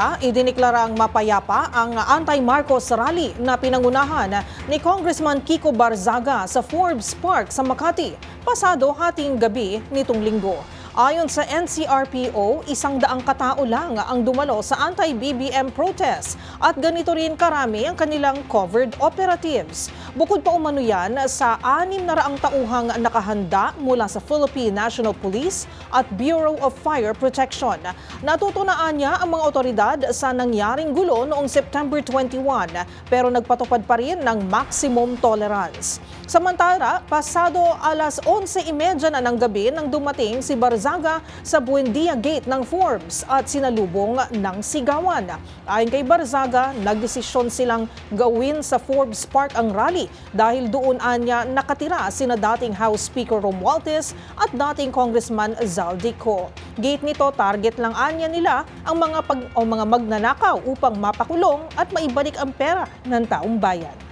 Idiniklarang mapayapa ang anti-Marcos rally na pinangunahan ni Congressman Kiko Barzaga sa Forbes Park sa Makati pasado hating gabi nitong linggo. Ayon sa NCRPO, 100 katao lang ang dumalo sa anti-BBM protest at ganito rin karami ang kanilang covered operatives. Bukod pa umano yan sa 600 tauhang nakahanda mula sa Philippine National Police at Bureau of Fire Protection. Natutunaan niya ang mga otoridad sa nangyaring gulo noong September 21 pero nagpatupad pa rin ng maximum tolerance. Samantala, pasado alas 11:30 na ng gabi nang dumating si Barzaga sa Buendia Gate ng Forbes at sinalubong ng sigawan. Ayon kay Barzaga, nagdesisyon silang gawin sa Forbes Park ang rally dahil doon anya nakatira sina dating House Speaker Romualdez at dating Congressman Zaldico. Gate nito, target lang anya nila ang mga magnanakaw upang mapakulong at maibalik ang pera ng taong bayan.